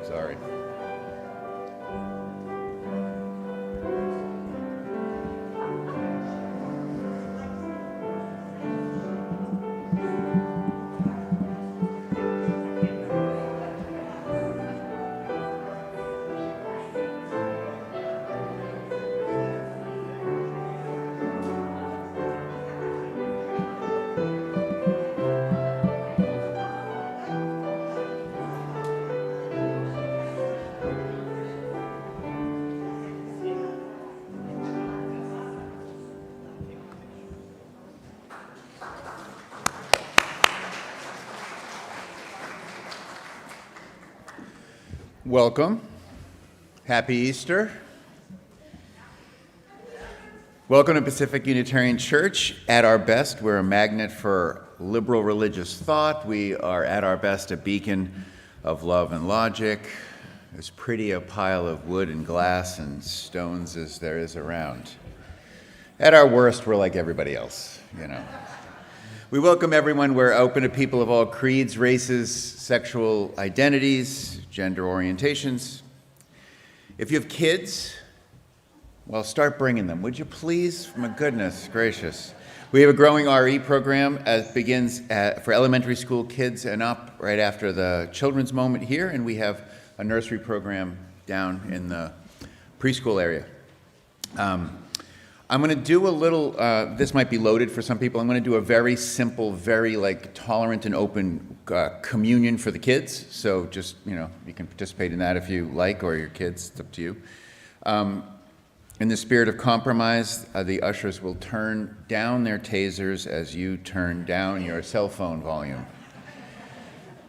Sorry. Welcome. Happy Easter. Welcome to Pacific Unitarian Church. At our best, we're a magnet for liberal religious thought. We are at our best a beacon of love and logic, as pretty a pile of wood and glass and stones as there is around. At our worst, we're like everybody else, you know. We welcome everyone. We're open to people of all creeds, races, sexual identities, gender orientations. If you have kids, well, start bringing them, would you please? My goodness gracious. We have a growing RE program as begins for elementary school kids and up right after the children's moment here, and we have a nursery program down in the preschool area. I'm going to do a little, this might be loaded for some people, I'm going to do a very simple, very tolerant and open communion for the kids. So just, you can participate in that if you like, or your kids, it's up to you. In the spirit of compromise, the ushers will turn down their tasers as you turn down your cell phone volume.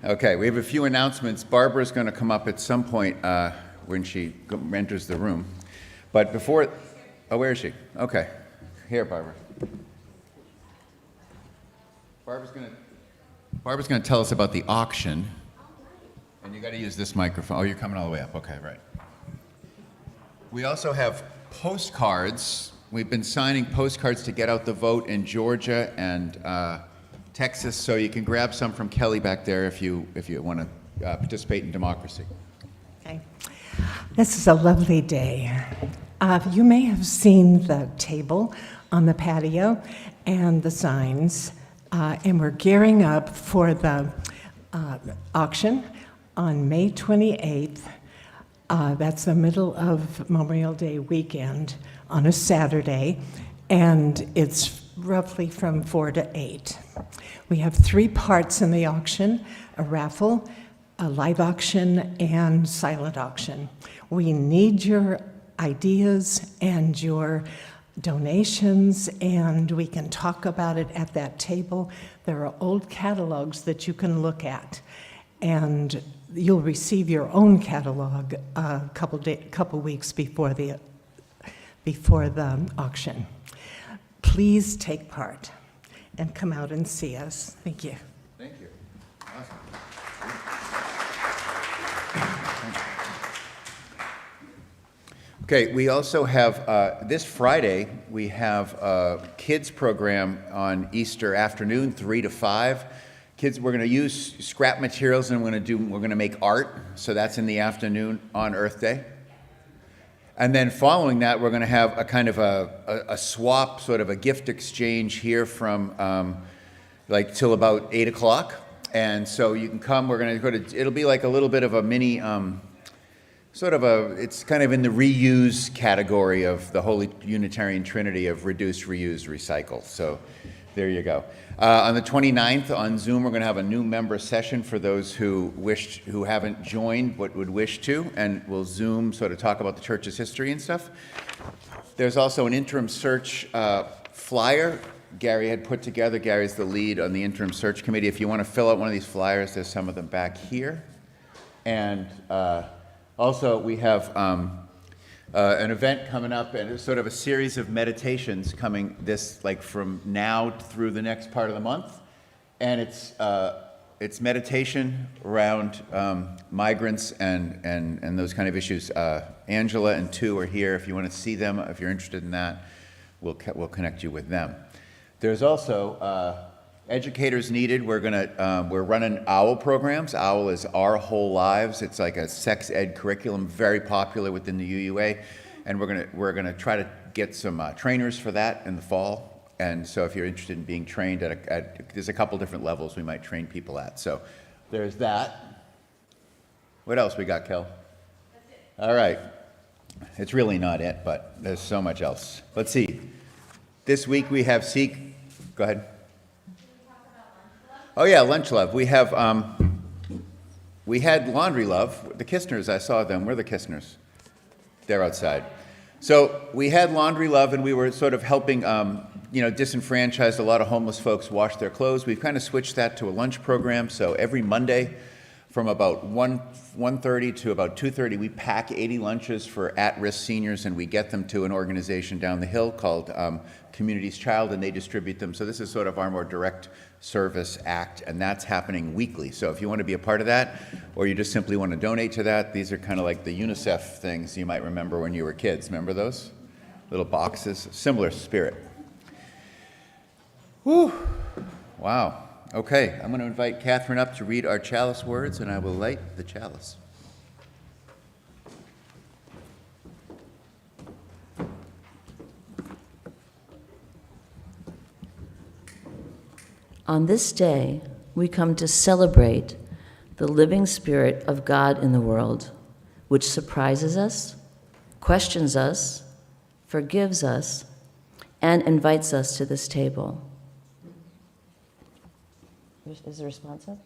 Okay, we have a few announcements. Barbara's going to come up at some point when she enters the room. But before... Oh, where is she? Okay. Here, Barbara. Barbara's going to tell us about the auction. And you got to use this microphone. Oh, you're coming all the way up. Okay, right. We also have postcards. We've been signing postcards to get out the vote in Georgia and Texas, so you can grab some from Kelly back there if you want to participate in democracy. Okay. This is a lovely day. You may have seen the table on the patio and the signs, and we're gearing up for the auction on May 28th. That's the middle of Memorial Day weekend on a Saturday, and it's roughly from 4 to 8. We have 3 parts in the auction: a raffle, a live auction, and silent auction. We need your ideas and your donations, and we can talk about it at that table. There are old catalogs that you can look at, and you'll receive your own catalog a couple weeks before the auction. Please take part and come out and see us. Thank you. Thank you. Awesome. Okay, we also have, this Friday, we have a kids program on Easter afternoon, 3 to 5. Kids, we're going to use scrap materials and we're going to make art, so that's in the afternoon on Earth Day. And then following that, we're going to have a kind of a swap, sort of a gift exchange here from till about 8 o'clock. And so you can come, we're going to go to, it'll be like a little bit of a mini, it's kind of in the reuse category of the Holy Unitarian Trinity of reduce, reuse, recycle. So there you go. On the 29th on Zoom, we're going to have a new member session for those who haven't joined but would wish to, and we'll Zoom, sort of talk about the church's history and stuff. There's also an interim search flyer Gary had put together. Gary's the lead on the interim search committee. If you want to fill out one of these flyers, there's some of them back here. And also, we have an event coming up, and it's sort of a series of meditations coming from now through the next part of the month. And it's meditation around migrants and those kind of issues. Angela and Tu are here. If you want to see them, if you're interested in that, we'll connect you with them. There's also Educators needed. We're running OWL programs. OWL is Our Whole Lives. It's like a sex ed curriculum, very popular within the UUA, and we're gonna try to get some trainers for that in the fall. And so, if you're interested in being trained there's a couple different levels we might train people at. So, there's that. What else we got, Kel? That's it. All right. It's really not it, but there's so much else. Let's see. This week we have Seek. Go ahead. Oh yeah, Lunch Love. We had Laundry Love. The Kistners, I saw them. We're the Kistners. They're outside. So we had Laundry Love, and we were sort of helping, disenfranchised a lot of homeless folks wash their clothes. We've kind of switched that to a lunch program. So every Monday, from about 1:30 to about 2:30, we pack 80 lunches for at-risk seniors, and we get them to an organization down the hill called Community's Child, and they distribute them. So this is sort of our more direct service act, and that's happening weekly. So if you want to be a part of that, or you just simply want to donate to that, these are kind of like the UNICEF things you might remember when you were kids. Remember those? Little boxes, similar spirit. Whew. Wow. Okay, I'm going to invite Catherine up to read our chalice words, and I will light the chalice. On this day, we come to celebrate the living Spirit of God in the world, which surprises us, questions us, forgives us, and invites us to this table. Is there responsive?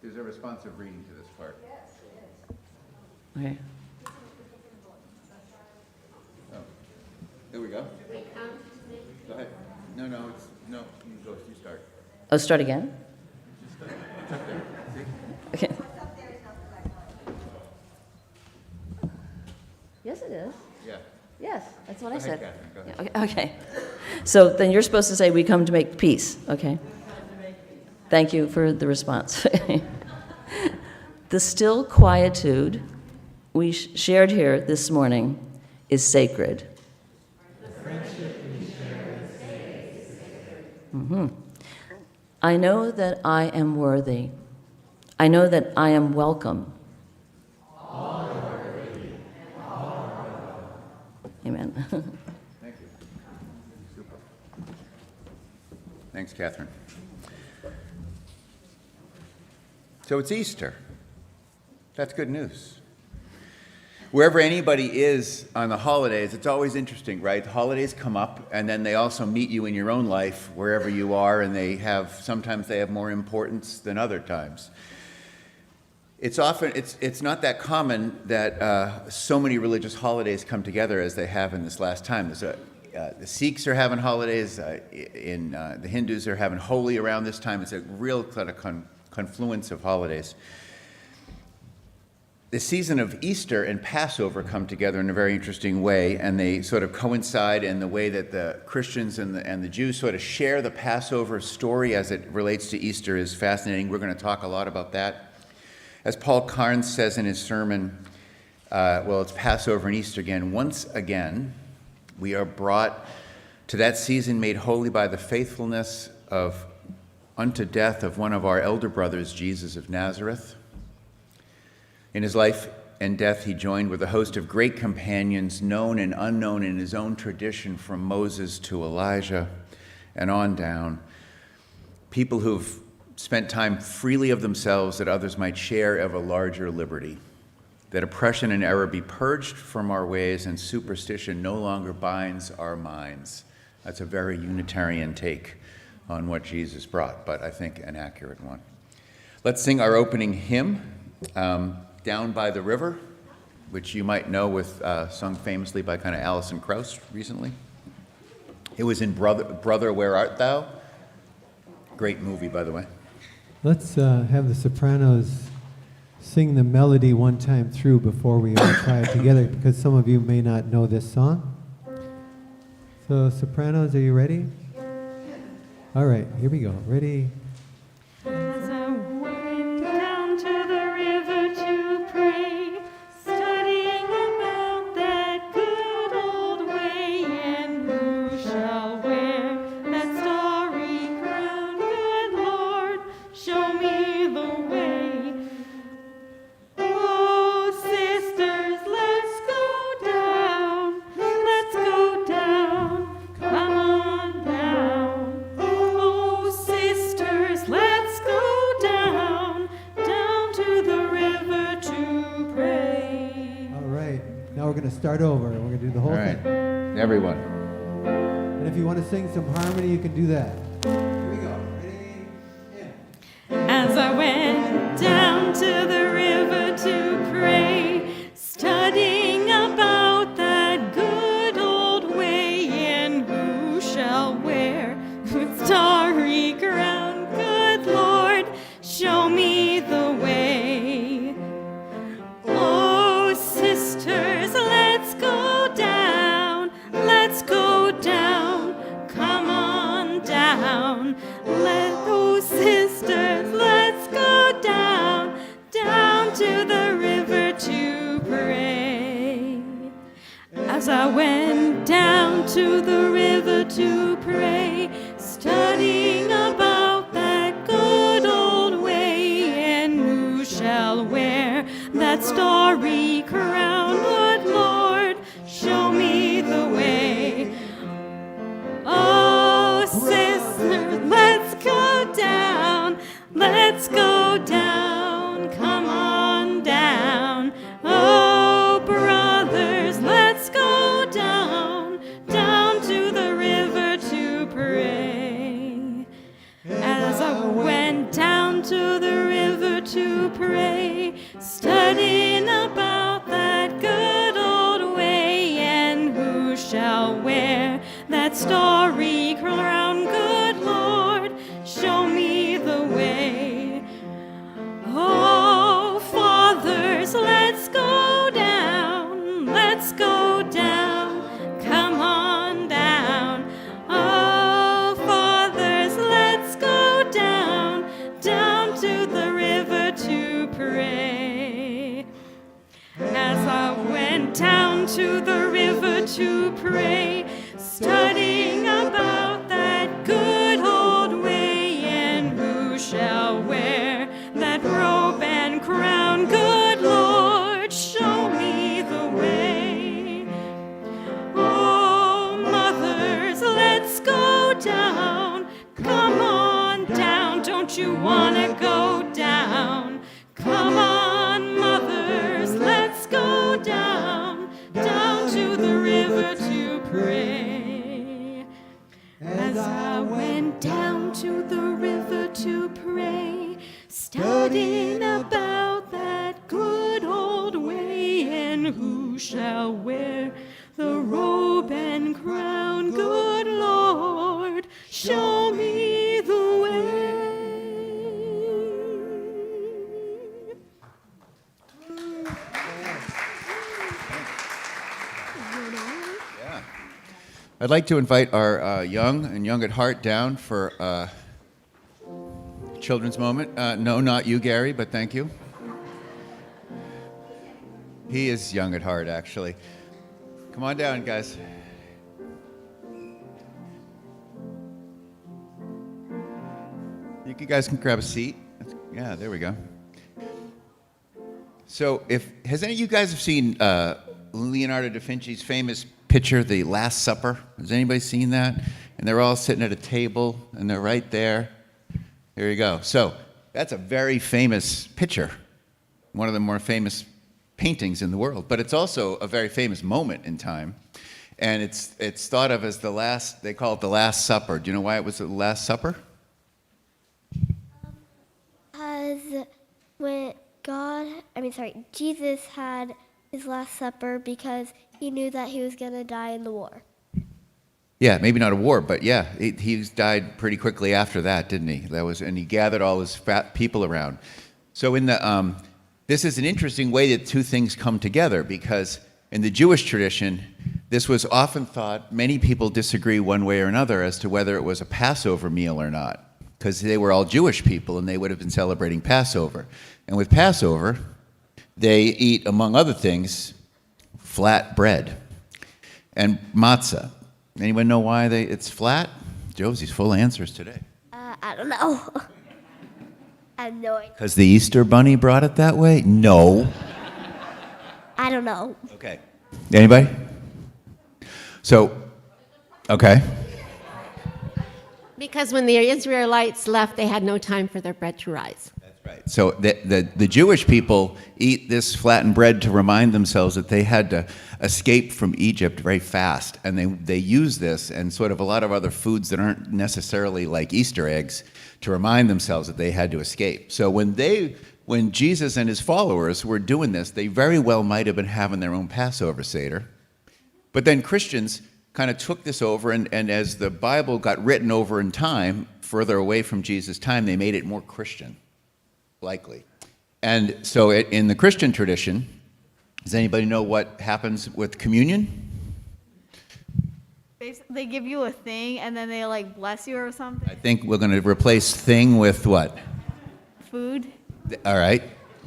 There's a responsive reading to this part. Yes, it is. Okay. Oh, there we go. Go ahead. No, you go. You start. Oh, start again? It's up there. See? Okay. Yes, it is. Yeah. Yes, that's what Go I said. ahead, Catherine, go ahead. Yeah, okay. So then you're supposed to say, we come to make peace, okay? Thank you for the response. The still quietude we shared here this morning is sacred. The friendship we share is sacred. Mm-hmm. I know that I am worthy. I know that I am welcome. All are worthy. All are welcome. Amen. Thank you. Super. Thanks, Catherine. So it's Easter. That's good news. Wherever anybody is on the holidays, it's always interesting, right? The holidays come up, and then they also meet you in your own life, wherever you are, and sometimes they have more importance than other times. It's not that common that so many religious holidays come together as they have in this last time. The Sikhs are having holidays, the Hindus are having Holi around this time. It's a real kind of confluence of holidays. The season of Easter and Passover come together in a very interesting way, and they sort of coincide in the way that the Christians and the Jews sort of share the Passover story as it relates to Easter is fascinating. We're going to talk a lot about that. As Paul Carnes says in his sermon, it's Passover and Easter again. Once again, we are brought to that season made holy by the faithfulness unto death of one of our elder brothers, Jesus of Nazareth. In his life and death, he joined with a host of great companions, known and unknown in his own tradition, from Moses to Elijah and on down. People who've spent time freely of themselves that others might share of a larger liberty, that oppression and error be purged from our ways and superstition no longer binds our minds. That's a very Unitarian take on what Jesus brought, but I think an accurate one. Let's sing our opening hymn, Down by the River, which you might know sung famously by kind of Alison Krauss recently. It was in Brother, Where Art Thou? Great movie, by the way. Let's have the sopranos sing the melody one time through before we all try it together, because some of you may not know this song. So, sopranos, are you ready? All right, here we go. Ready? As I went down to the river to pray, studying about that good old way, and who shall wear that starry crown? we're going to start over. We're going to do the whole All right, thing. everyone. And if you want to sing some harmony, you can do that. Here we go. Ready? And. As I went down to the river to pray, studying about that good old way, and who shall wear the starry crown? Good Lord, show me the way. Oh, sisters, let's go down, let's go down, come on down. Oh, sisters, let's go down, down to the river to pray. As I went down to the river to pray, studying about that good old way, and who shall wear that starry crown? Good Lord, show me the way. Oh, sisters, let's go down, let's go down, come on down. Oh, brothers, let's go down, down to the river to pray. As I went down to the river to pray, studying about that good old way, and who shall wear that starry crown? Good Lord, show me the way. Oh, fathers, let's go down, let's go down, come on down. Oh, fathers, let's go down, down to the river to pray. As I went down to the river to pray, studying about that good old way, and who shall wear that robe and crown? Good Lord, show me the way. Oh, mothers, let's go down, come on down, don't you wanna go down? Come on, mothers, let's go down, down to the river to pray. As I went down to the river to pray, studying about that good old way, and who shall wear the robe and crown? Good Lord, show me the way. I'd like to invite our young and young at heart down for children's moment. No, not you, Gary, but thank you. He is young at heart, actually. Come on down, guys. You guys can grab a seat. Yeah, there we go. So, has any of you guys have seen Leonardo da Vinci's famous picture, The Last Supper? Has anybody seen that? And they're all sitting at a table, and they're right there. Here you go. So, that's a very famous picture, one of the more famous paintings in the world. But it's also a very famous moment in time. And it's thought of as the last, they call it the Last Supper. Do you know why it was the Last Supper? Because when Jesus had his Last Supper because he knew that he was going to die in the war. Yeah, maybe not a war, but yeah, he died pretty quickly after that, didn't he? And he gathered all his fat people around. So this is an interesting way that two things come together, because in the Jewish tradition, this was often thought, many people disagree one way or another as to whether it was a Passover meal or not, because they were all Jewish people and they would have been celebrating Passover. And with Passover, they eat, among other things, flat bread and matzah. Anyone know why it's flat? Josie's full of answers today. I don't know. I have no idea. Because the Easter Bunny brought it that way? No. I don't know. Okay. Anybody? So, okay. Because when the Israelites left, they had no time for their bread to rise. That's Right. So the Jewish people eat this flattened bread to remind themselves that they had to escape from Egypt very fast. And they use this and sort of a lot of other foods that aren't necessarily like Easter eggs to remind themselves that they had to escape. So when Jesus and his followers were doing this, they very well might have been having their own Passover Seder. But then Christians kind of took this over, and as the Bible got written over in time, further away from Jesus' time, they made it more Christian, likely. And so in the Christian tradition, does anybody know what happens with communion? They give you a thing and then they like bless you or something. I think we're going to replace thing with what? Food. All right,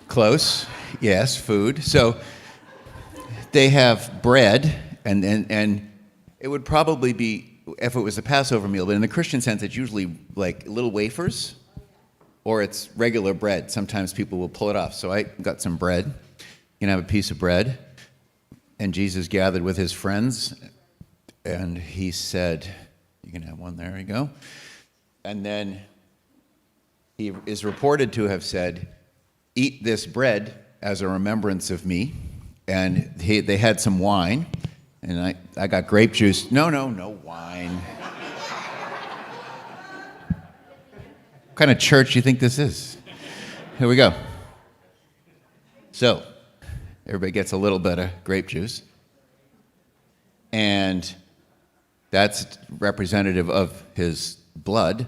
close. Yes, food. So they have bread, and it would probably be, if it was a Passover meal, but in the Christian sense, it's usually like little wafers, or it's regular bread. Sometimes people will pull it off. So I got some bread. You can have a piece of bread. And Jesus gathered with his friends, and he said, you can have one, there you go. And then he is reported to have said, eat this bread as a remembrance of me. And they had some wine, and I got grape juice. No wine. What kind of church do you think this is? Here we go. So, everybody gets a little bit of grape juice. And that's representative of his blood,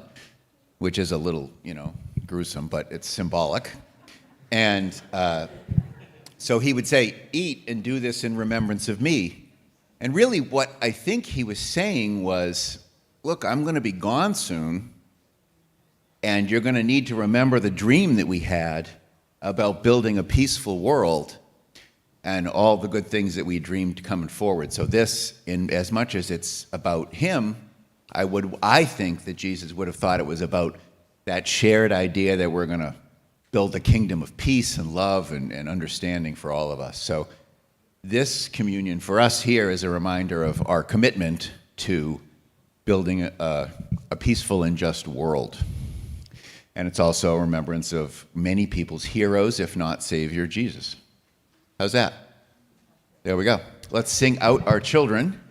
which is a little, gruesome, but it's symbolic. And so he would say, eat and do this in remembrance of me. And really what I think he was saying was, look, I'm going to be gone soon, and you're going to need to remember the dream that we had about building a peaceful world and all the good things that we dreamed coming forward. So this, in as much as it's about him, I think that Jesus would have thought it was about that shared idea that we're going to build a kingdom of peace and love and understanding for all of us. So this communion for us here is a reminder of our commitment to building a peaceful and just world. And it's also a remembrance of many people's heroes, if not Savior, Jesus. How's that? There we go. Let's sing out our children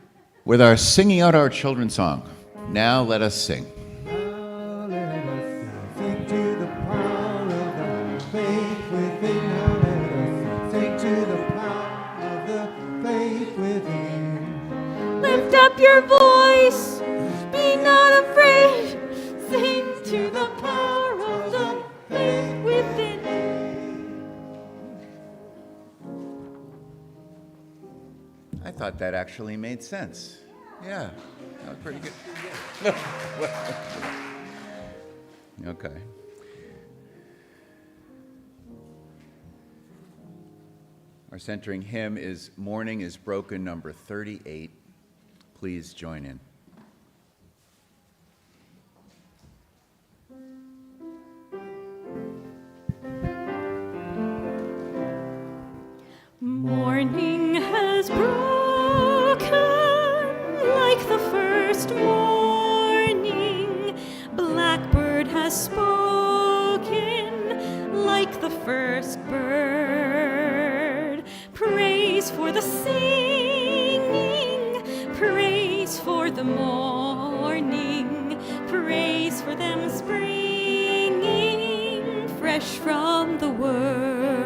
with our Singing Out Our Children song. Now let us sing. Now let us sing to the power of the faith within. Now let us sing to the power of the faith within. Lift up your voice, be not afraid. Sing to the power of the faith within. I thought that actually made sense. Yeah, that was pretty good. Okay. Our centering hymn is Morning is Broken, number 38. Please join in. Morning has broken like the first morning. Blackbird has spoken like the first bird. Praise for the singing, praise for the morning, praise for them springing fresh from the word.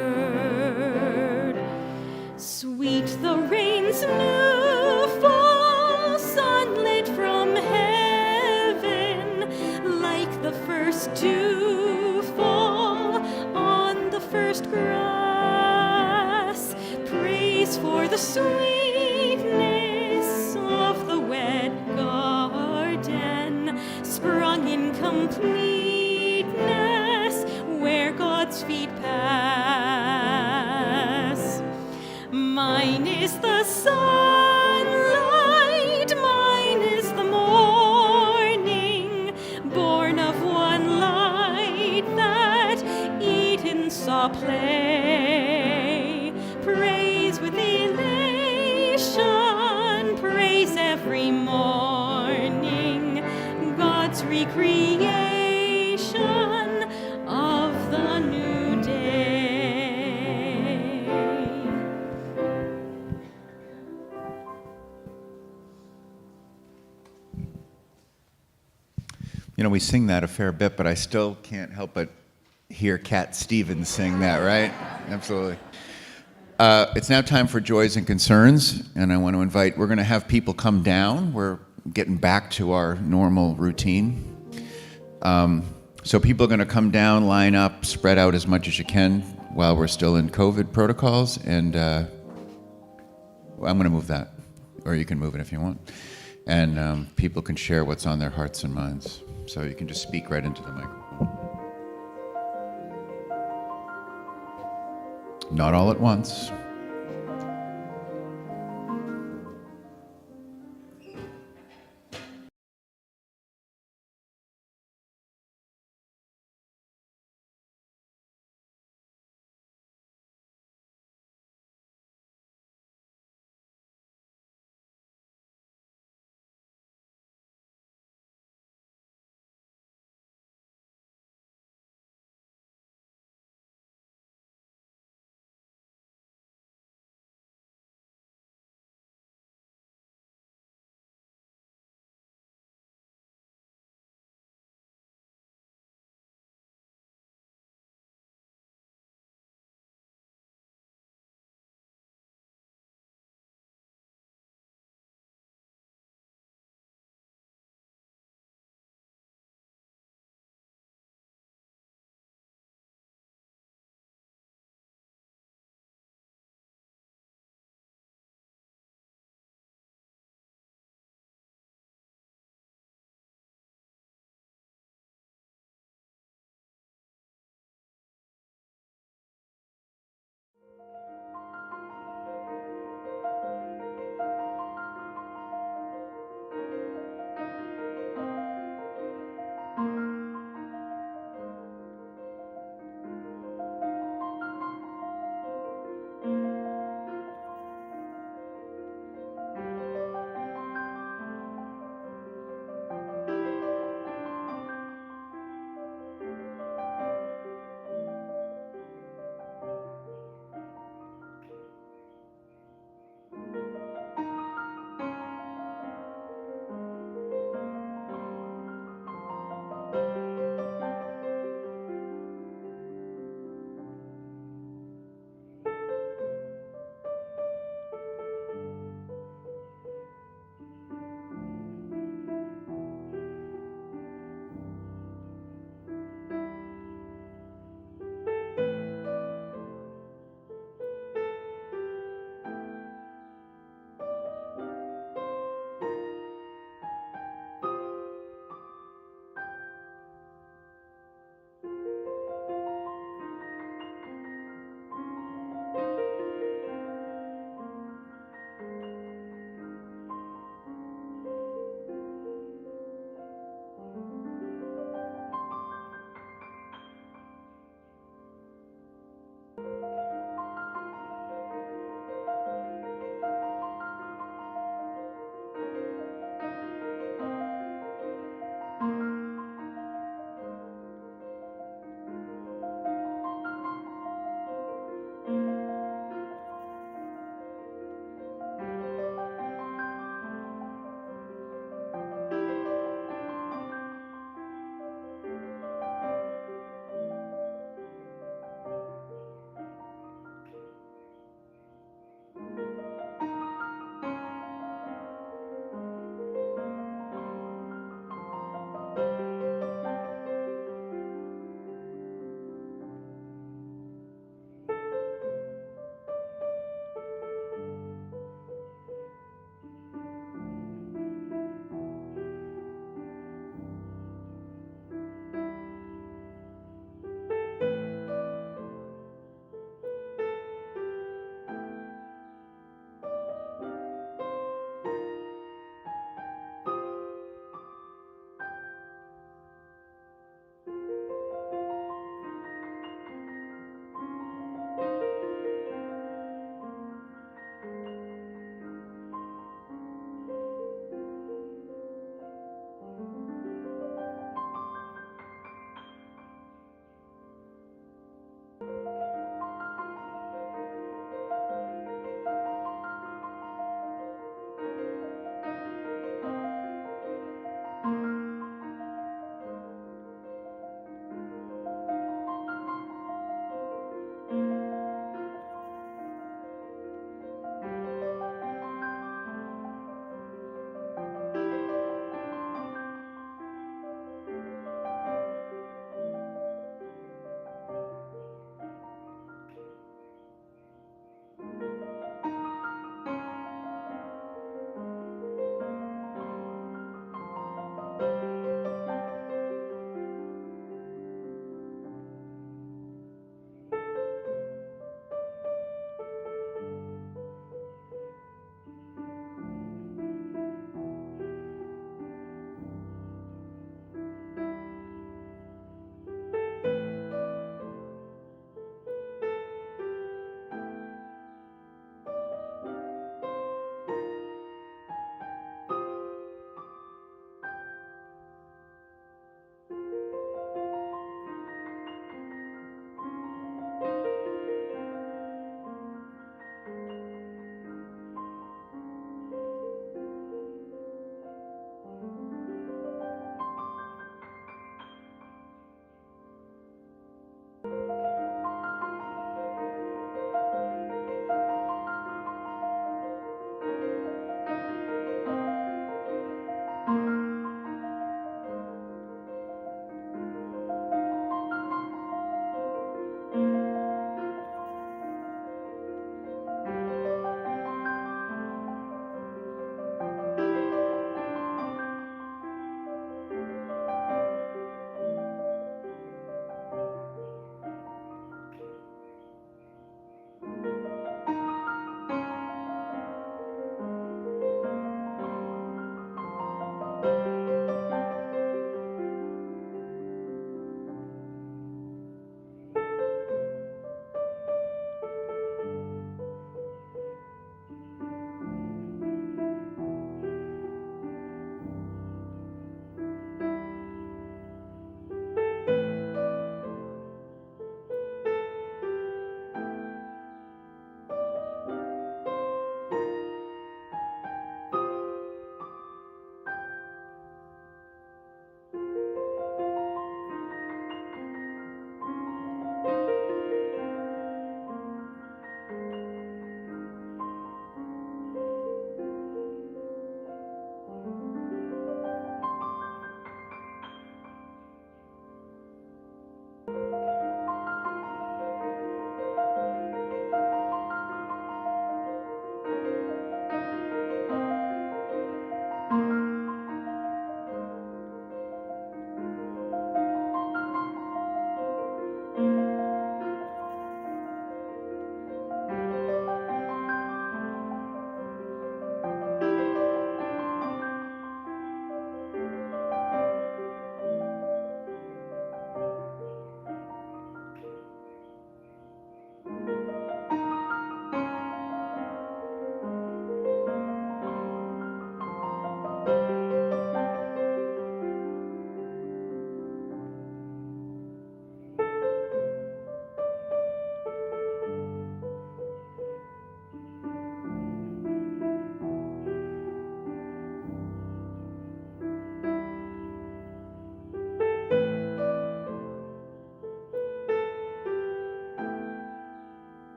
Sweet the rain's new fall, sunlit from heaven, like the first dew fall on the first grass. Praise for the sweetness of the wet garden, sprung in completeness where God's feet pass. Mine is the sunlight, mine is the morning, born of one light that Eden saw play. Praise with elation, praise every morning, God's recreation of the new. You know, we sing that a fair bit, but I still can't help but hear Cat Stevens sing that, right? Absolutely. It's now time for joys and concerns, and I want to invite, we're going to have people come down. We're getting back to our normal routine. So people are going to come down, line up, spread out as much as you can while we're still in COVID protocols, and I'm going to move that, or you can move it if you want. And people can share what's on their hearts and minds. So you can just speak right into the microphone. Not all at once.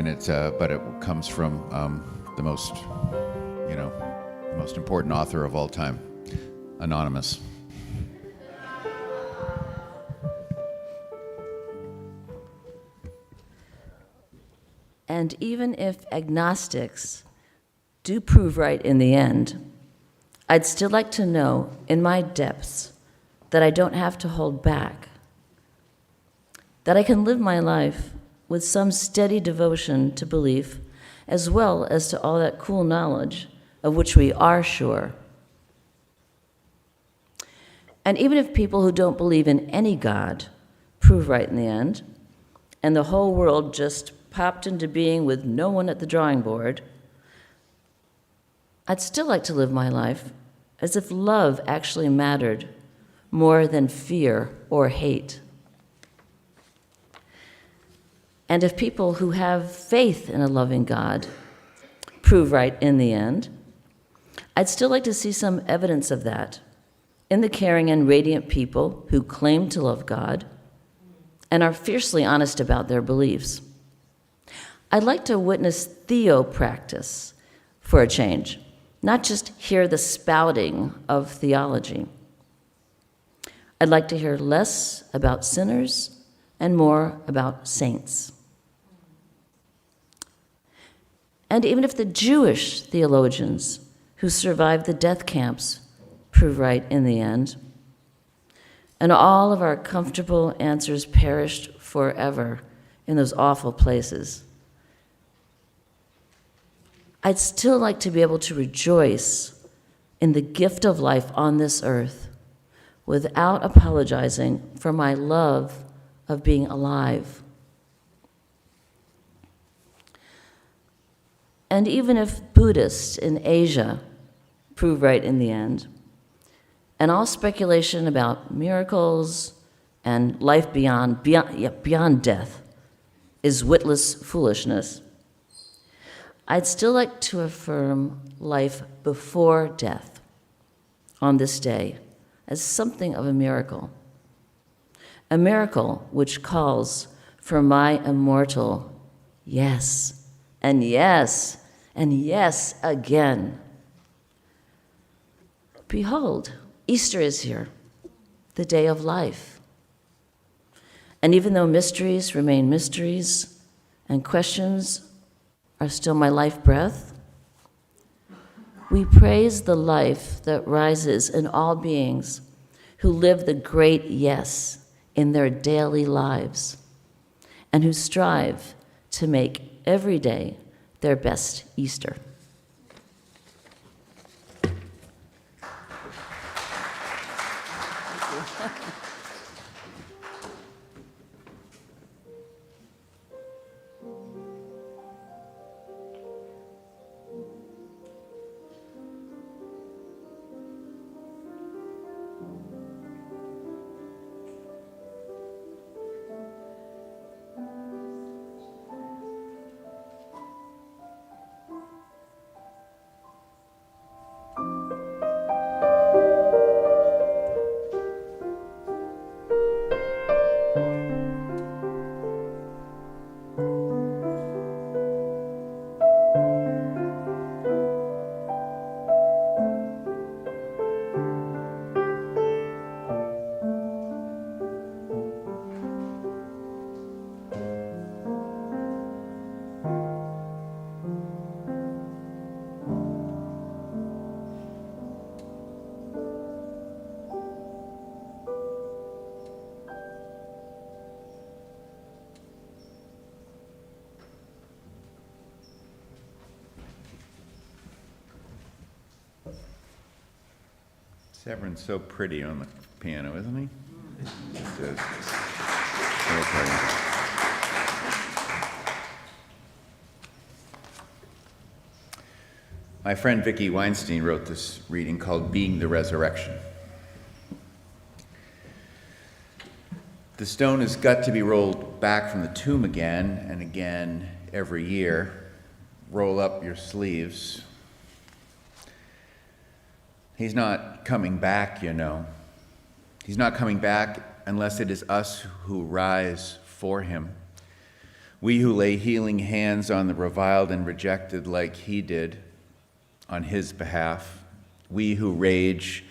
and but it comes from the most, most important author of all time, Anonymous. And even if agnostics do prove right in the end, I'd still like to know in my depths that I don't have to hold back, that I can live my life with some steady devotion to belief, as well as to all that cool knowledge of which we are sure. And even if people who don't believe in any God prove right in the end, and the whole world just popped into being with no one at the drawing board, I'd still like to live my life as if love actually mattered more than fear or hate. And if people who have faith in a loving God prove right in the end, I'd still like to see some evidence of that in the caring and radiant people who claim to love God and are fiercely honest about their beliefs. I'd like to witness theopractice for a change, not just hear the spouting of theology. I'd like to hear less about sinners and more about saints. And even if the Jewish theologians who survived the death camps prove right in the end, and all of our comfortable answers perished forever in those awful places, I'd still like to be able to rejoice in the gift of life on this earth without apologizing for my love of being alive. And even if Buddhists in Asia prove right in the end, and all speculation about miracles and life beyond death is witless foolishness, I'd still like to affirm life before death on this day as something of a miracle which calls for my immortal yes, and yes, and yes again. Behold, Easter is here, the day of life. And even though mysteries remain mysteries and questions are still my life breath, we praise the life that rises in all beings who live the great yes in their daily lives and who strive to make every day their best Easter. Severin's so pretty on the piano, isn't he? Just is. So pretty. My friend Vicki Weinstein wrote this reading called Being the Resurrection. The stone has got to be rolled back from the tomb again and again every year. Roll up your sleeves. He's not coming back, you know. He's not coming back unless it is us who rise for him. We who lay healing hands on the reviled and rejected like he did on his behalf. We who rage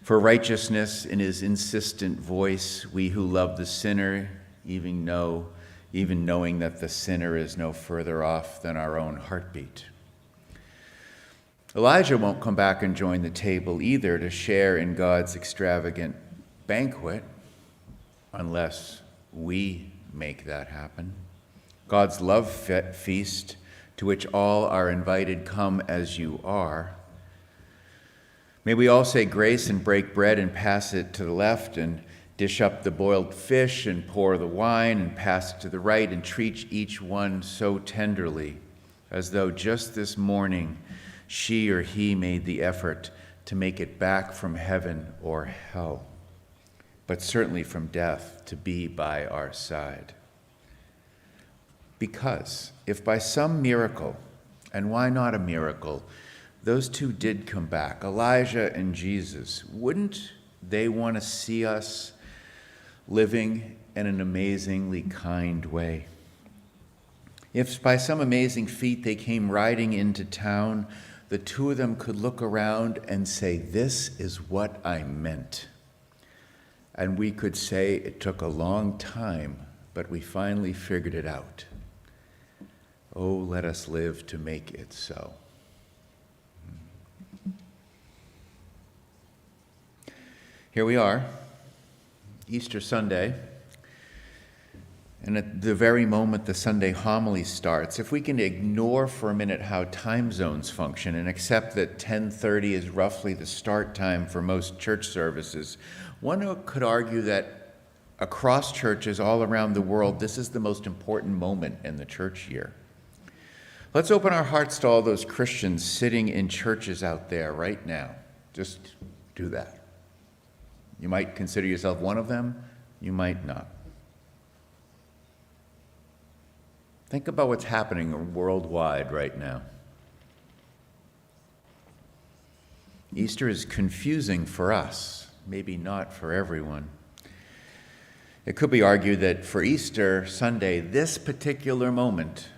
for righteousness in his insistent voice. We who love the sinner, even knowing that the sinner is no further off than our own heartbeat. Elijah won't come back and join the table either to share in God's extravagant banquet unless we make that happen. God's love feast to which all are invited, come as you are. May we all say grace and break bread and pass it to the left and dish up the boiled fish and pour the wine and pass it to the right and treat each one so tenderly as though just this morning she or he made the effort to make it back from heaven or hell, but certainly from death to be by our side. Because if by some miracle, and why not a miracle, those two did come back, Elijah and Jesus, wouldn't they want to see us living in an amazingly kind way? If by some amazing feat they came riding into town, the two of them could look around and say, "This is what I meant." And we could say it took a long time, but we finally figured it out. Oh, let us live to make it so. Here we are, Easter Sunday, and at the very moment the Sunday homily starts, if we can ignore for a minute how time zones function and accept that 10:30 is roughly the start time for most church services, one could argue that across churches all around the world, this is the most important moment in the church year. Let's open our hearts to all those Christians sitting in churches out there right now. Just do that. You might consider yourself one of them, you might not. Think about what's happening worldwide right now. Easter is confusing for us, maybe not for everyone. It could be argued that for Easter Sunday, this particular moment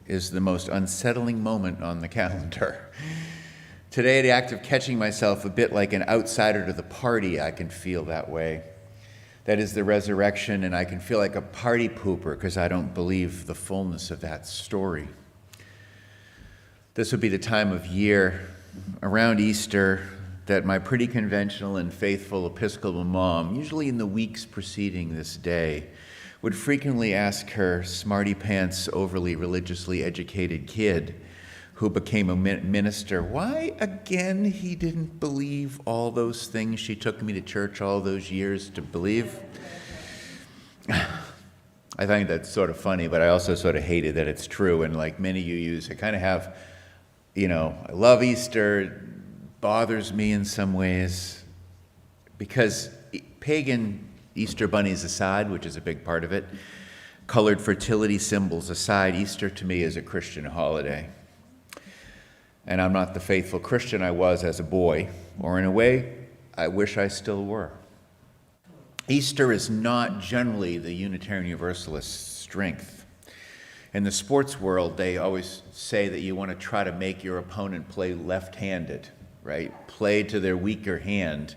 is the most unsettling moment on the calendar. Today, the act of catching myself a bit like an outsider to the party, I can feel that way. That is the resurrection, and I can feel like a party pooper because I don't believe the fullness of that story. This would be the time of year around Easter that my pretty conventional and faithful Episcopal mom, usually in the weeks preceding this day, would frequently ask her smarty pants, overly religiously educated kid who became a minister, why again he didn't believe all those things she took me to church all those years to believe. I find that sort of funny, but I also sort of hate it that it's true. And like many UUs, I kind of have, I love Easter, it bothers me in some ways, because pagan Easter bunnies aside, which is a big part of it, colored fertility symbols aside, Easter to me is a Christian holiday. And I'm not the faithful Christian I was as a boy, or in a way, I wish I still were. Easter is not generally the Unitarian Universalist strength. In the sports world, they always say that you want to try to make your opponent play left-handed, right? Play to their weaker hand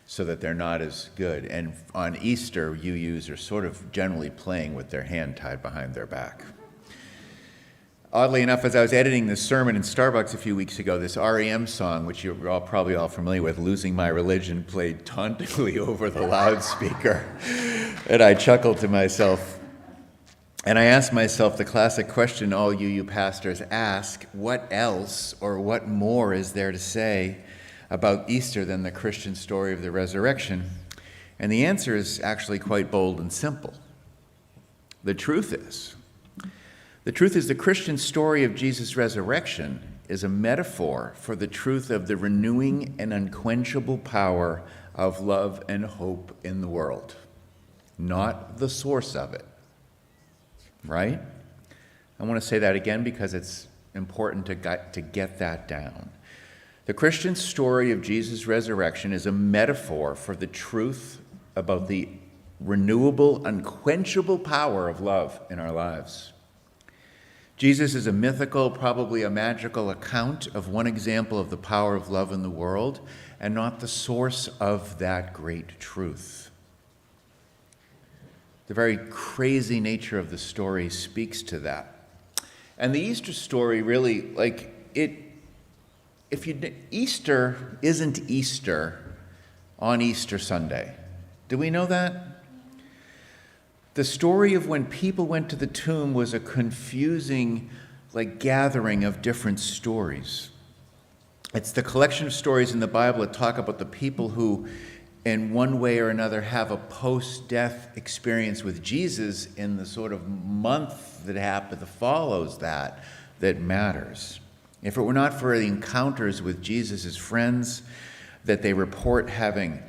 so that they're not as good. And on Easter, UUs are sort of generally playing with their hand tied behind their back. Oddly enough, as I was editing this sermon in Starbucks a few weeks ago, this REM song, which you're all probably all familiar with, Losing My Religion, played tauntingly over the loudspeaker. And I chuckled to myself. And I asked myself the classic question all UU pastors ask, what else or what more is there to say about Easter than the Christian story of the resurrection? And the answer is actually quite bold and simple. The truth is the Christian story of Jesus' resurrection is a metaphor for the truth of the renewing and unquenchable power of love and hope in the world, not the source of it, right? I want to say that again because it's important to get that down. The Christian story of Jesus' resurrection is a metaphor for the truth about the renewable, unquenchable power of love in our lives. Jesus is a mythical, probably a magical account of one example of the power of love in the world, and not the source of that great truth. The very crazy nature of the story speaks to that. And the Easter story really, Easter isn't Easter on Easter Sunday. Do we know that? The story of when people went to the tomb was a confusing, gathering of different stories. It's the collection of stories in the Bible that talk about the people who, in one way or another, have a post-death experience with Jesus in the sort of month that follows that matters. If it were not for the encounters with Jesus' friends that they report having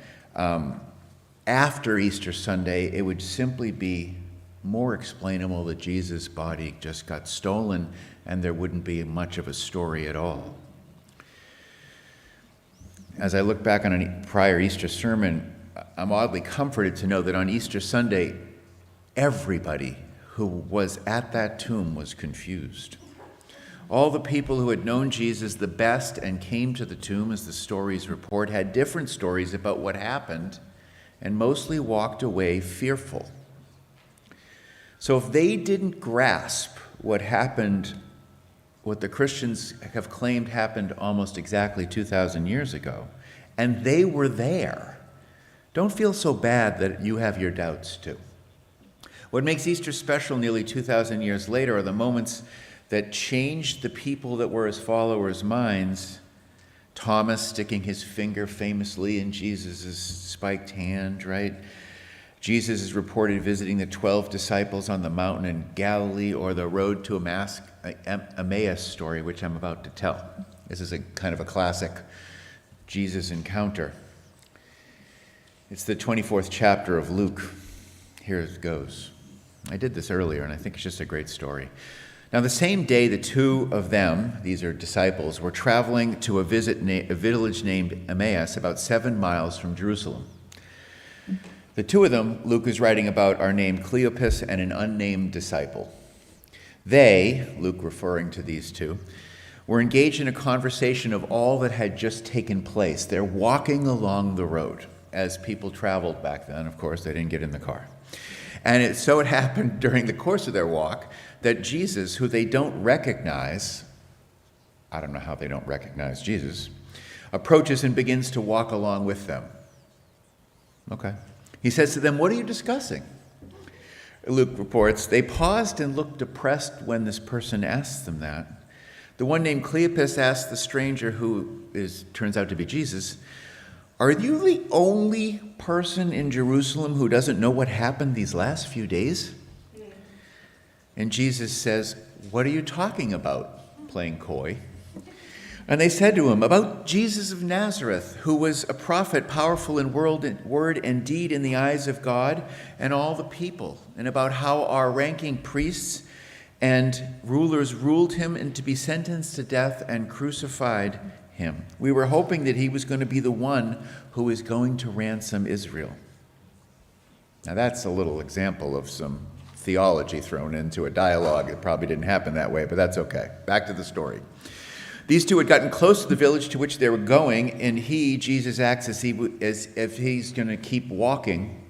after Easter Sunday, it would simply be more explainable that Jesus' body just got stolen and there wouldn't be much of a story at all. As I look back on a prior Easter sermon, I'm oddly comforted to know that on Easter Sunday, everybody who was at that tomb was confused. All the people who had known Jesus the best and came to the tomb, as the stories report, had different stories about what happened and mostly walked away fearful. So if they didn't grasp what happened, what the Christians have claimed happened almost exactly 2,000 years ago, and they were there, don't feel so bad that you have your doubts too. What makes Easter special nearly 2,000 years later are the moments that changed the people that were his followers' minds. Thomas sticking his finger famously in Jesus' spiked hand, right? Jesus is reported visiting the 12 disciples on the mountain in Galilee, or the road to Emmaus story, which I'm about to tell. This is a kind of a classic Jesus encounter. It's the 24th chapter of Luke. Here it goes. I did this earlier, and I think it's just a great story. Now, the same day, the two of them, these are disciples, were traveling to a village named Emmaus, about 7 miles from Jerusalem. The two of them, Luke is writing about, are named Cleopas and an unnamed disciple. They, Luke referring to these two, were engaged in a conversation of all that had just taken place. They're walking along the road, as people traveled back then. Of course, they didn't get in the car. And it happened during the course of their walk that Jesus, who they don't recognize, I don't know how they don't recognize Jesus, approaches and begins to walk along with them. Okay. He says to them, "What are you discussing?" Luke reports, they paused and looked depressed when this person asked them that. The one named Cleopas asked the stranger, who turns out to be Jesus, "Are you the only person in Jerusalem who doesn't know what happened these last few days?" And Jesus says, "What are you talking about?" playing coy. And they said to him, "About Jesus of Nazareth, who was a prophet, powerful in word and deed in the eyes of God and all the people, and about how our ranking priests and rulers ruled him and to be sentenced to death and crucified him. We were hoping that he was going to be the one who is going to ransom Israel." Now that's a little example of some theology thrown into a dialogue. It probably didn't happen that way, but that's okay. Back to the story. These two had gotten close to the village to which they were going, and Jesus acts as if he's going to keep walking,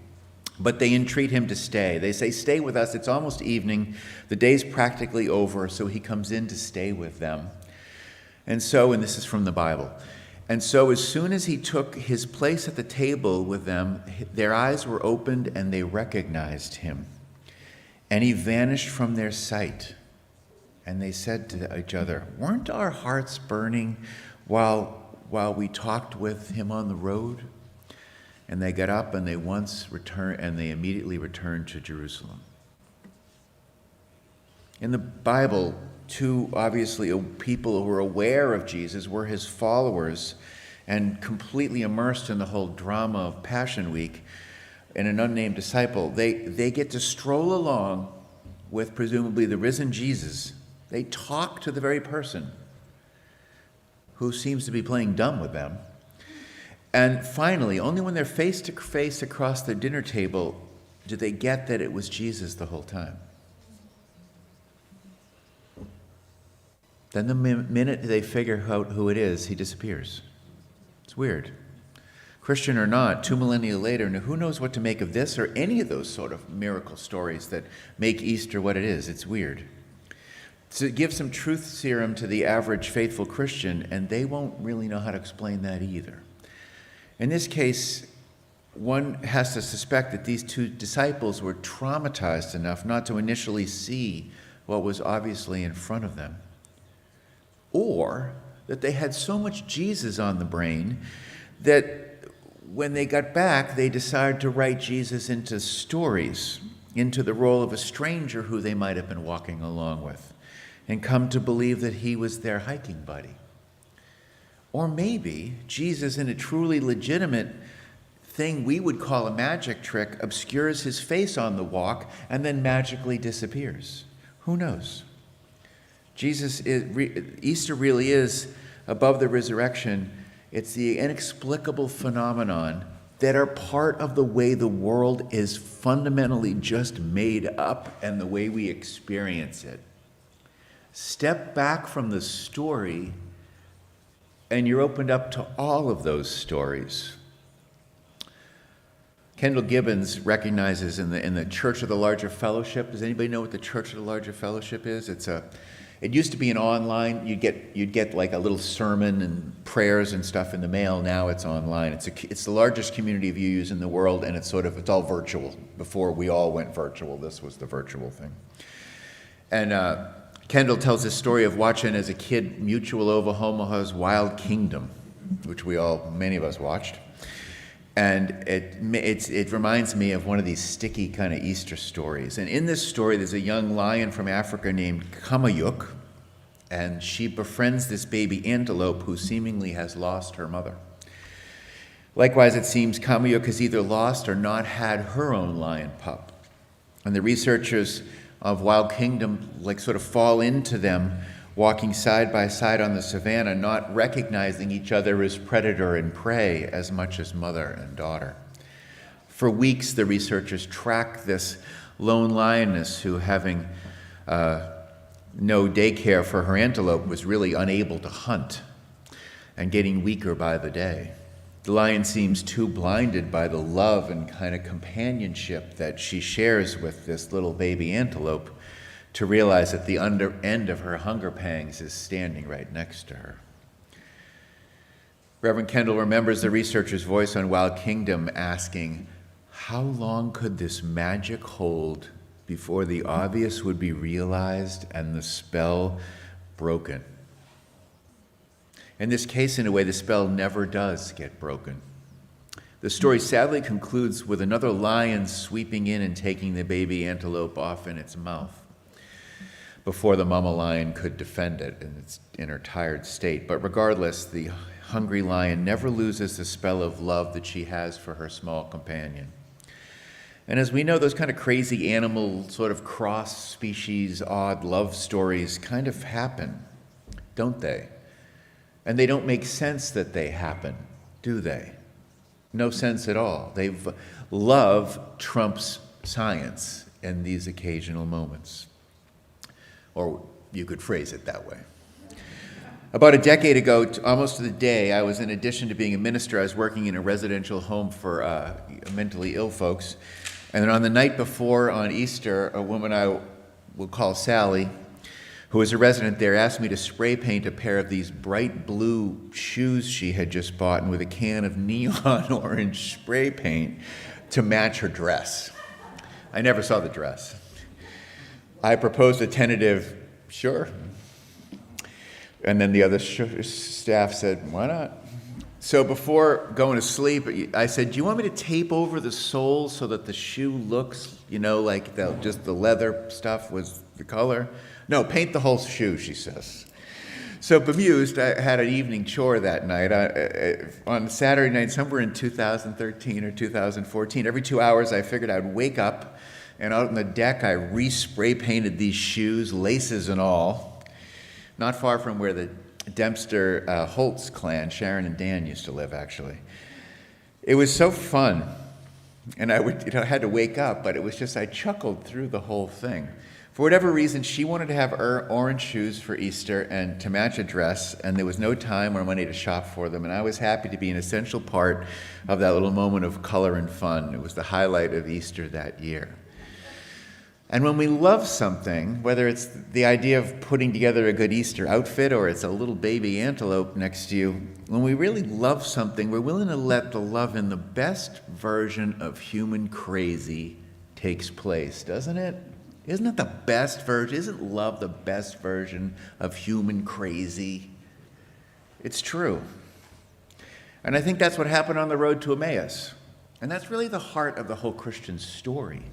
but they entreat him to stay. They say, "Stay with us. It's almost evening. The day's practically over," so he comes in to stay with them. And this is from the Bible, and so as soon as he took his place at the table with them, their eyes were opened and they recognized him. And he vanished from their sight. And they said to each other, "Weren't our hearts burning while we talked with him on the road?" And they got up and they immediately returned to Jerusalem. In the Bible, two obviously people who were aware of Jesus were his followers and completely immersed in the whole drama of Passion Week, and an unnamed disciple. They get to stroll along with presumably the risen Jesus. They talk to the very person who seems to be playing dumb with them. And finally, only when they're face to face across the dinner table do they get that it was Jesus the whole time. Then the minute they figure out who it is, he disappears. It's weird. Christian or not, 2 millennia later, now who knows what to make of this or any of those sort of miracle stories that make Easter what it is? It's weird. So give some truth serum to the average faithful Christian, and they won't really know how to explain that either. In this case, one has to suspect that these two disciples were traumatized enough not to initially see what was obviously in front of them, or that they had so much Jesus on the brain that when they got back, they decided to write Jesus into stories, into the role of a stranger who they might have been walking along with, and come to believe that he was their hiking buddy. Or maybe Jesus, in a truly legitimate thing we would call a magic trick, obscures his face on the walk and then magically disappears. Who knows? Easter really is, above the resurrection, it's the inexplicable phenomenon that are part of the way the world is fundamentally just made up and the way we experience it. Step back from the story, and you're opened up to all of those stories. Kendall Gibbons recognizes in the Church of the Larger Fellowship. Does anybody know what the Church of the Larger Fellowship is? It used to be an online. You'd get like a little sermon and prayers and stuff in the mail. Now it's online. It's the largest community of UUs in the world, and it's all virtual. Before we all went virtual, this was the virtual thing. And Kendall tells this story of watching as a kid Mutual Oklahoma's Wild Kingdom, which many of us watched. And it reminds me of one of these sticky kind of Easter stories. And in this story, there's a young lion from Africa named Kamayuk, and she befriends this baby antelope who seemingly has lost her mother. Likewise, it seems Kamayuk has either lost or not had her own lion pup. And the researchers of Wild Kingdom sort of fall into them, walking side by side on the savannah, not recognizing each other as predator and prey as much as mother and daughter. For weeks, the researchers track this lone lioness who, having no daycare for her antelope, was really unable to hunt and getting weaker by the day. The lion seems too blinded by the love and kind of companionship that she shares with this little baby antelope to realize that the end of her hunger pangs is standing right next to her. Reverend Kendall remembers the researcher's voice on Wild Kingdom asking, how long could this magic hold before the obvious would be realized and the spell broken? In this case, in a way, the spell never does get broken. The story sadly concludes with another lion sweeping in and taking the baby antelope off in its mouth before the mama lion could defend it in her tired state. But regardless, the hungry lion never loses the spell of love that she has for her small companion. And as we know, those kind of crazy animal, sort of cross-species, odd love stories kind of happen, don't they? And they don't make sense that they happen, do they? No sense at all. Love trumps science in these occasional moments. Or you could phrase it that way. About a decade ago, almost to the day, I was, in addition to being a minister, I was working in a residential home for mentally ill folks. And then on the night before, on Easter, a woman I will call Sally, who was a resident there, asked me to spray paint a pair of these bright blue shoes she had just bought, and with a can of neon orange spray paint to match her dress. I never saw the dress. I proposed a tentative, sure. And then the other staff said, why not? So before going to sleep, I said, do you want me to tape over the sole so that the shoe looks, like just the leather stuff was the color? No, paint the whole shoe, she says. So bemused, I had an evening chore that night. On Saturday night, somewhere in 2013 or 2014, every 2 hours I figured I'd wake up, and out on the deck, I re-spray painted these shoes, laces and all, not far from where the Dempster Holtz clan, Sharon and Dan, used to live, actually. It was so fun, and I had to wake up, but it was just, I chuckled through the whole thing. For whatever reason, she wanted to have orange shoes for Easter and to match a dress, and there was no time or money to shop for them, and I was happy to be an essential part of that little moment of color and fun. It was the highlight of Easter that year. And when we love something, whether it's the idea of putting together a good Easter outfit or it's a little baby antelope next to you, when we really love something, we're willing to let the love in the best version of human crazy takes place, doesn't it? Isn't it the best version? Isn't love the best version of human crazy? It's true. And I think that's what happened on the road to Emmaus. And that's really the heart of the whole Christian story.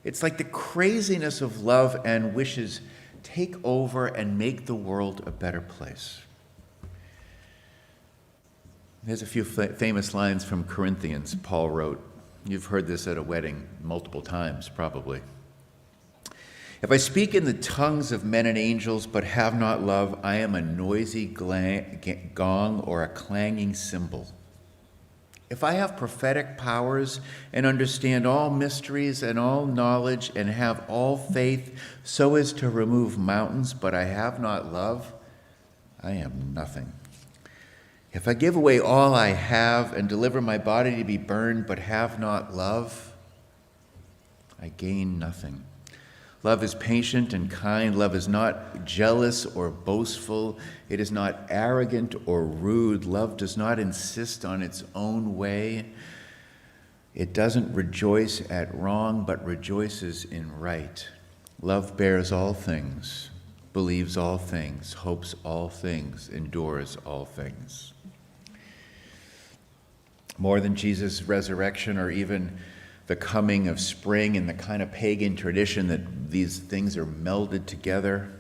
It's like the craziness of love and wishes take over and make the world a better place. Here's a few famous lines from Corinthians Paul wrote. You've heard this at a wedding multiple times, probably. If I speak in the tongues of men and angels but have not love, I am a noisy gong or a clanging cymbal. If I have prophetic powers and understand all mysteries and all knowledge and have all faith so as to remove mountains, but I have not love, I am nothing. If I give away all I have and deliver my body to be burned but have not love, I gain nothing. Love is patient and kind. Love is not jealous or boastful. It is not arrogant or rude. Love does not insist on its own way. It doesn't rejoice at wrong, but rejoices in right. Love bears all things, believes all things, hopes all things, endures all things. More than Jesus' resurrection or even the coming of spring and the kind of pagan tradition that these things are melded together,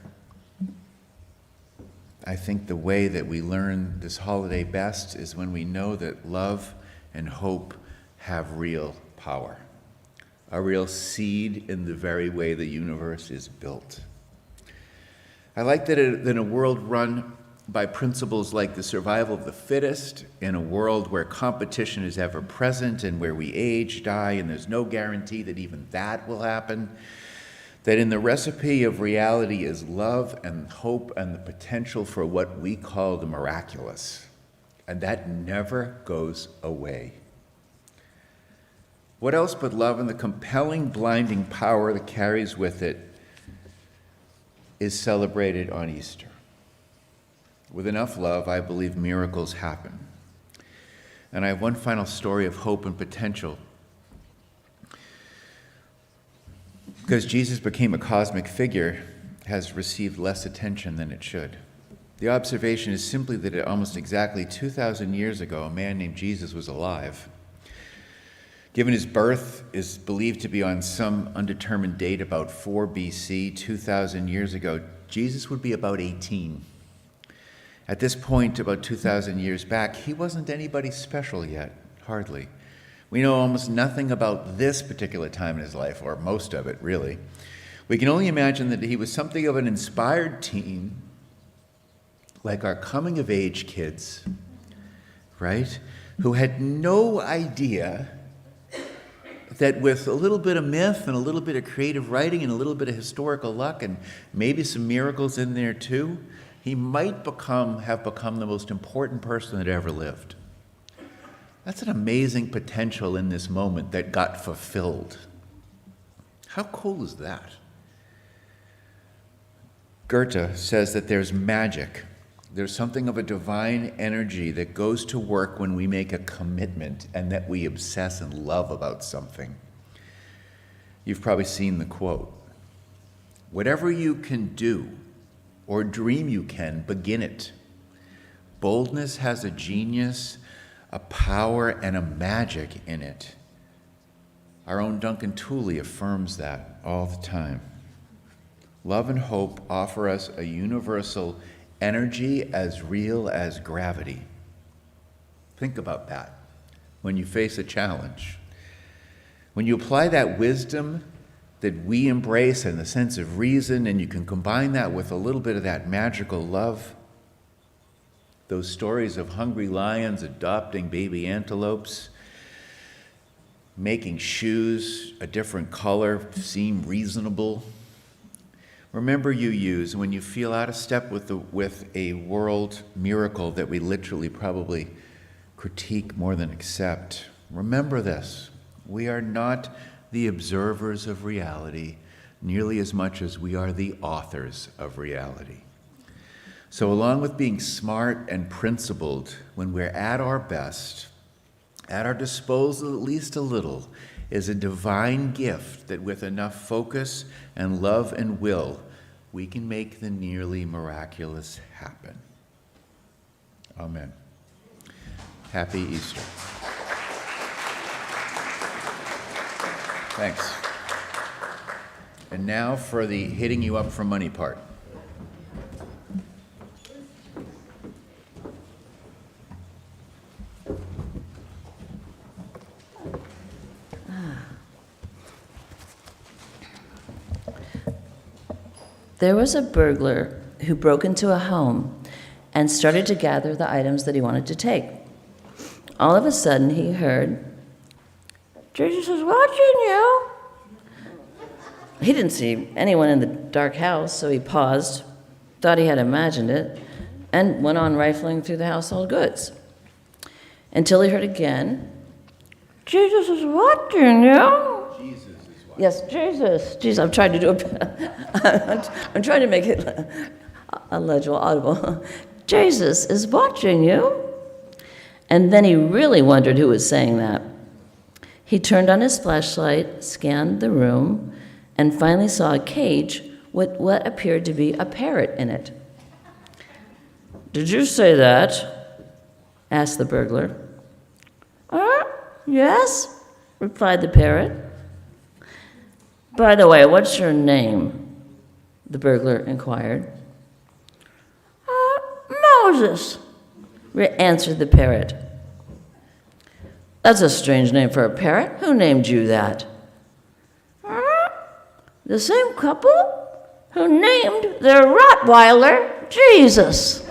I think the way that we learn this holiday best is when we know that love and hope have real power, a real seed in the very way the universe is built. I like that in a world run by principles like the survival of the fittest, in a world where competition is ever present and where we age, die, and there's no guarantee that even that will happen, that in the recipe of reality is love and hope and the potential for what we call the miraculous. And that never goes away. What else but love and the compelling, blinding power that carries with it is celebrated on Easter. With enough love, I believe miracles happen. And I have one final story of hope and potential. Because Jesus became a cosmic figure, has received less attention than it should. The observation is simply that almost exactly 2,000 years ago, a man named Jesus was alive. Given his birth is believed to be on some undetermined date, about 4 BC, 2,000 years ago, Jesus would be about 18. At this point, about 2,000 years back, he wasn't anybody special yet, hardly. We know almost nothing about this particular time in his life, or most of it, really. We can only imagine that he was something of an inspired teen, like our coming-of-age kids, right, who had no idea that with a little bit of myth and a little bit of creative writing and a little bit of historical luck and maybe some miracles in there too, he might have become the most important person that ever lived. That's an amazing potential in this moment that got fulfilled. How cool is that? Goethe says that there's magic. There's something of a divine energy that goes to work when we make a commitment and that we obsess and love about something. You've probably seen the quote. Whatever you can do or dream you can, begin it. Boldness has a genius, a power, and a magic in it. Our own Duncan Tooley affirms that all the time. Love and hope offer us a universal energy as real as gravity. Think about that when you face a challenge. When you apply that wisdom that we embrace and the sense of reason, and you can combine that with a little bit of that magical love, those stories of hungry lions adopting baby antelopes, making shoes a different color seem reasonable, remember you use when you feel out of step with a world miracle that we literally probably critique more than accept. Remember this. We are not the observers of reality nearly as much as we are the authors of reality. So along with being smart and principled, when we're at our best, at our disposal at least a little, is a divine gift that with enough focus and love and will, we can make the nearly miraculous happen. Amen. Happy Easter. Thanks. And now for the hitting you up for money part. There was a burglar who broke into a home and started to gather the items that he wanted to take. All of a sudden, he heard, "Jesus is watching you." He didn't see anyone in the dark house, so he paused, thought he had imagined it, and went on rifling through the household goods. Until he heard again, "Jesus is watching you." Yes, Jesus. Jesus, I'm trying to do I'm trying to make it legible, audible. Jesus is watching you. And then he really wondered who was saying that. He turned on his flashlight, scanned the room, and finally saw a cage with what appeared to be a parrot in it. "Did you say that?" asked the burglar. Yes," replied the parrot. "By the way, what's your name?" the burglar inquired. "Moses," answered the parrot. "That's a strange name for a parrot. Who named you that?" "The same couple who named their Rottweiler Jesus."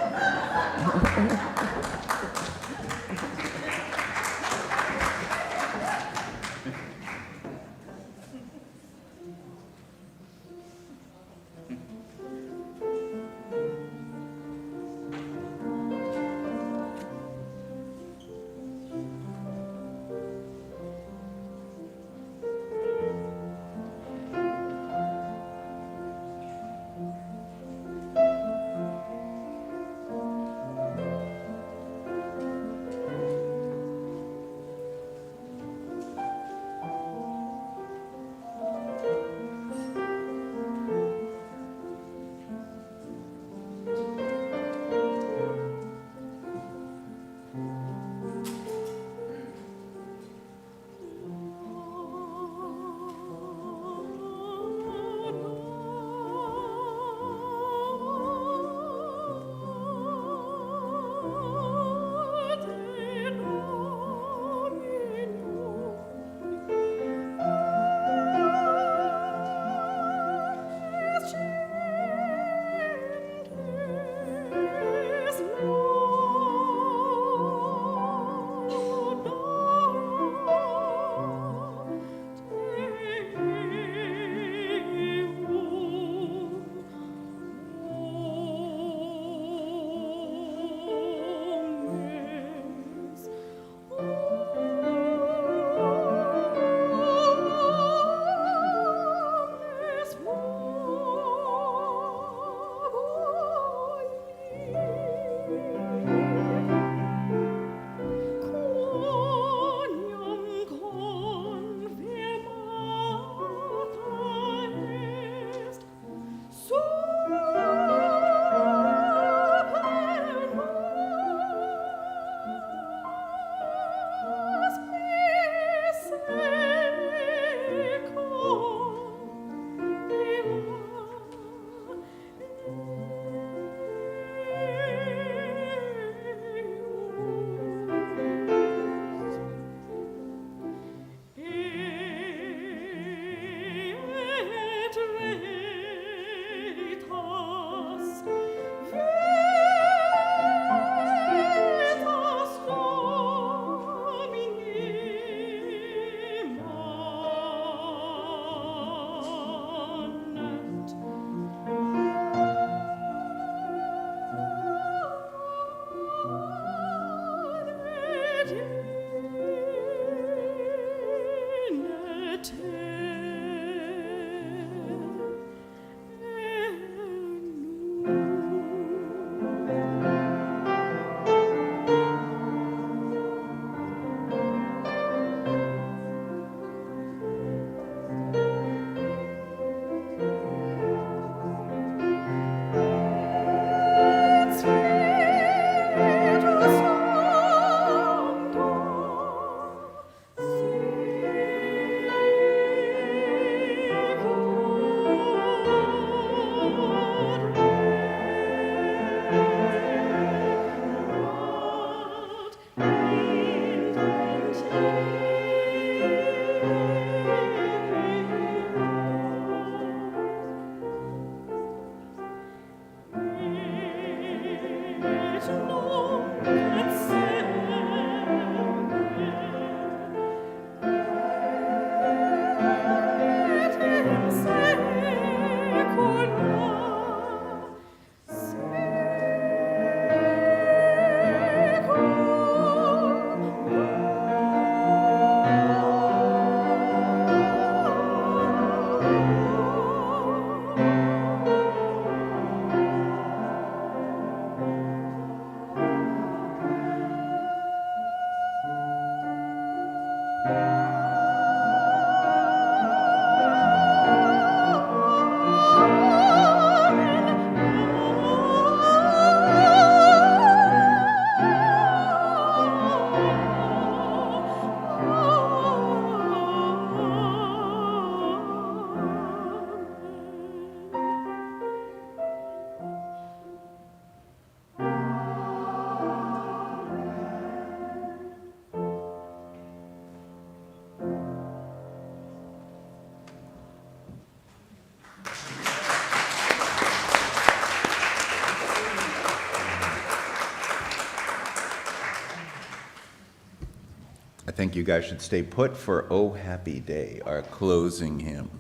I think you guys should stay put for "Oh Happy Day," our closing hymn.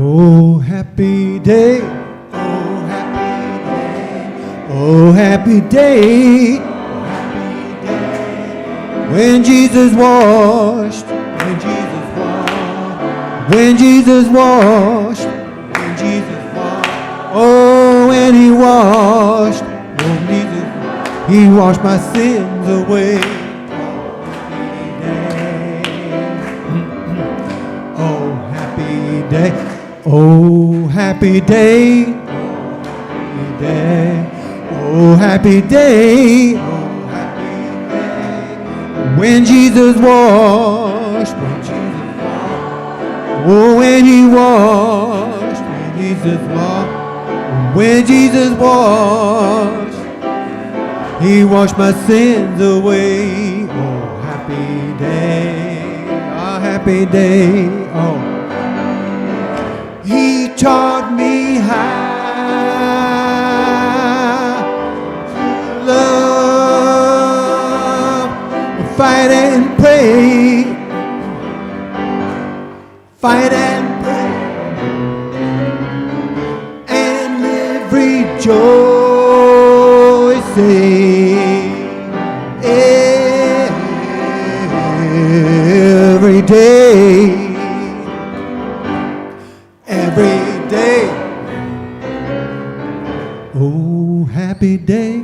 Oh, happy day. Oh, happy day. Oh, happy day. Happy day. When Jesus washed. When Jesus washed. When Jesus washed. When Jesus washed. Oh, when he washed. When Jesus, he washed my sins away. Oh, happy day. Oh, happy day. Happy day. Oh, happy day. Oh, happy day. When Jesus washed. When Jesus washed. Oh, when he washed. When Jesus washed. When Jesus washed. He washed my sins away. Oh, happy day. Oh, happy day. Oh. He taught me how to love, fight and pray, fight and pray, and live rejoicing every day. Every day. Oh, happy day.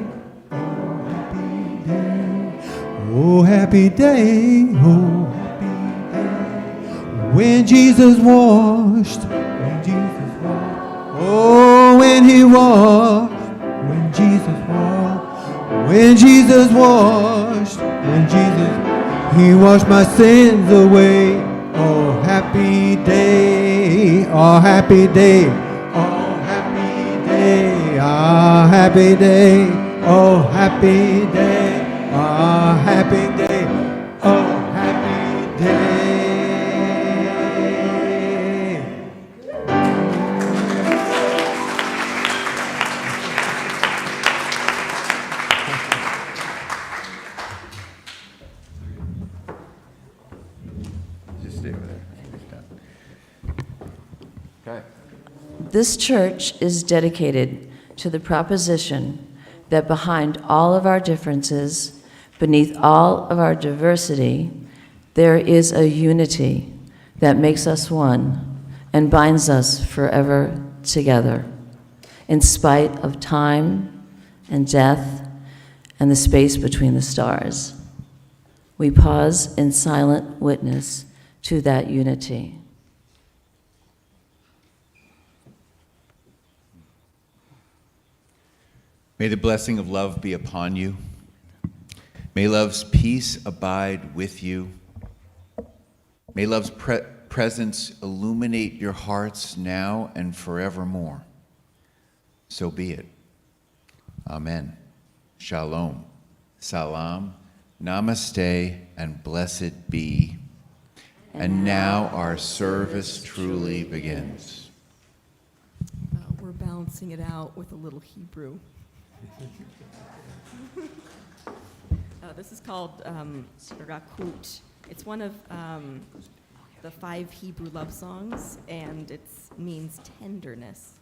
Oh, happy day. Oh, happy day. Oh, happy day. When Jesus washed. When Jesus washed. Oh, when he washed. When Jesus washed. When Jesus washed. When Jesus, he washed my sins away. Oh, happy day. Oh, happy day. Oh, happy day. Oh, happy day. Oh, happy day. Oh, happy day. Oh, happy day. Just stay over there. Okay. This church is dedicated to the proposition that behind all of our differences, beneath all of our diversity, there is a unity that makes us one and binds us forever together, in spite of time and death and the space between the stars. We pause in silent witness to that unity. May the blessing of love be upon you. May love's peace abide with you. May love's presence illuminate your hearts now and forevermore. So be it. Amen. Shalom. Salam. Namaste, and blessed be. And now our service truly begins. We're balancing it out with a little Hebrew. This is called Rakut. It's one of the 5 Hebrew love songs, and it means tenderness.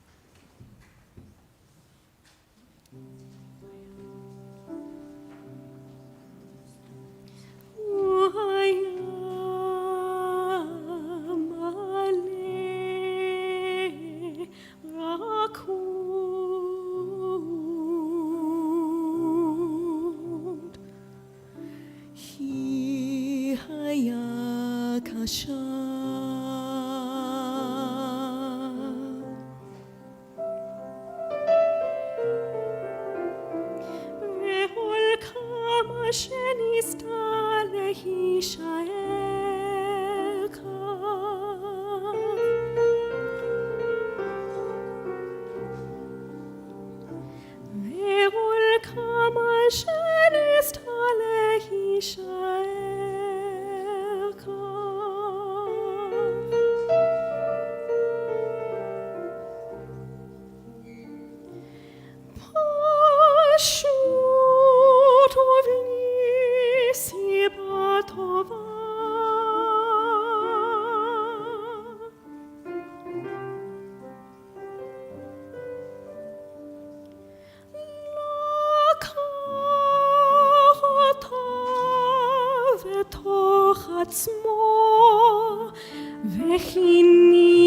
עצמו וכיני